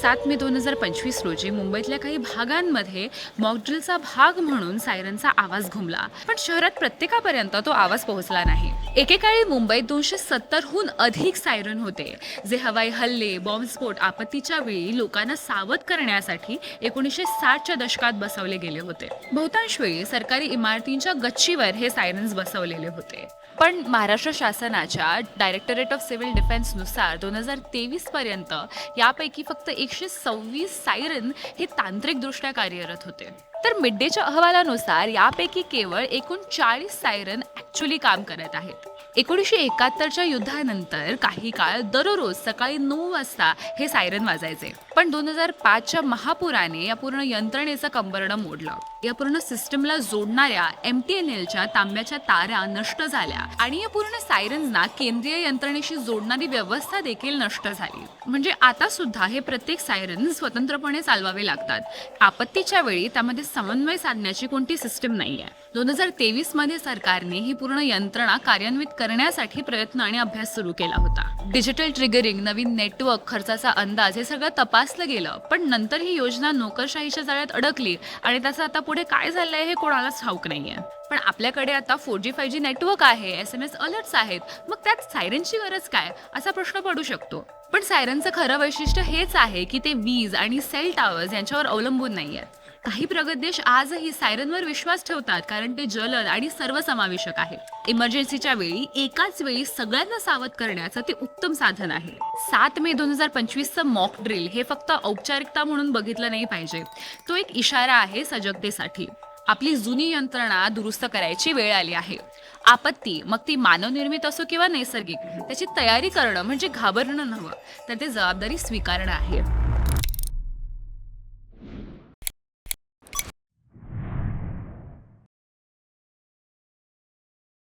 7 मे 2025 रोजी मुंबईतल्या काही भागांमध्ये मॉकड्रिलचा भाग म्हणून सायरनचा आवाज घुमला, पण शहरात प्रत्येकापर्यंत तो आवाज पोहोचला नाही. एकेकाळी मुंबईत 270हून अधिक सायरन होते, जे हवाई हल्ले, बॉम्बस्फोट, आपत्तीच्या वेळी लोकांना सावध करण्यासाठी 1960च्या दशकात बसवले गेले होते. बहुतांश वेळी सरकारी इमारतींच्या गच्चीवर हे सायरन्स बसवलेले होते. पण महाराष्ट्र शासनाच्या डायरेक्टरेट ऑफ सिव्हिल डिफेन्सनुसार 2023 पर्यंत यापैकी फक्त 126 सायरन हे तांत्रिकदृष्ट्या कार्यरत होते. तर मिड डेच्या अहवालानुसार यापैकी केवळ एकूण 40 सायरन ॲक्च्युली काम करत आहेत. 1971च्या युद्धानंतर काही काळ दररोज सकाळी 9 वाजता हे सायरन वाजायचे, पण 2005च्या महापुराने या पूर्ण यंत्रणेचं कंबरडं मोडलं. या पूर्ण सिस्टमला जोडणाऱ्या MTNLच्या तांब्याच्या तारा नष्ट झाल्या आणि या पूर्ण सायरन्सना केंद्रीय यंत्रणेशी जोडणारी व्यवस्था देखील नष्ट झाली. म्हणजे आता सुद्धा हे प्रत्येक सायरन स्वतंत्रपणे चालवावे लागतात. आपत्तीच्या वेळी त्यामध्ये समन्वय साधण्याची कोणती सिस्टम नाहीये. 2023 मध्ये सरकारने ही पूर्ण यंत्रणा कार्यान्वित करण्यासाठी प्रयत्न आणि अभ्यास सुरू केला होता. डिजिटल ट्रिगरिंग, नवीन नेटवर्क, खर्चाचा अंदाज हे सगळं तपासलं गेलं, पण नंतर ही योजना नोकरशाहीच्या जाळ्यात अडकली आणि त्याचं आता पुढे काय झालंय हे कोणालाच ठाऊक नाहीये. पण आपल्याकडे आता 4G 5G नेटवर्क आहे, SMS अलर्ट्स आहेत, मग त्यात सायरनची गरज काय असा प्रश्न पडू शकतो. पण सायरनचं खरं वैशिष्ट्य हेच आहे की ते वीज आणि सेल टॉवर्स यांच्यावर अवलंबून नाहीयेत. काही प्रगत देश आजही सायरनवर विश्वास ठेवतात, कारण ते जलद आणि सर्वसमावेशक आहे. इमर्जन्सीच्या वेळी एकाच वेळी सगळ्यांना सावध करण्याचं ते उत्तम साधन आहे. 7 मे 2025चं मॉक ड्रिल हे फक्त औपचारिकता म्हणून बघितलं नाही पाहिजे. तो एक इशारा आहे सजगतेसाठी. आपली जुनी यंत्रणा दुरुस्त करायची वेळ आली आहे. आपत्ती, मग ती मानवनिर्मित असो किंवा नैसर्गिक, त्याची तयारी करणं म्हणजे घाबरणं नव्हं, तर ते जबाबदारी स्वीकारणं आहे.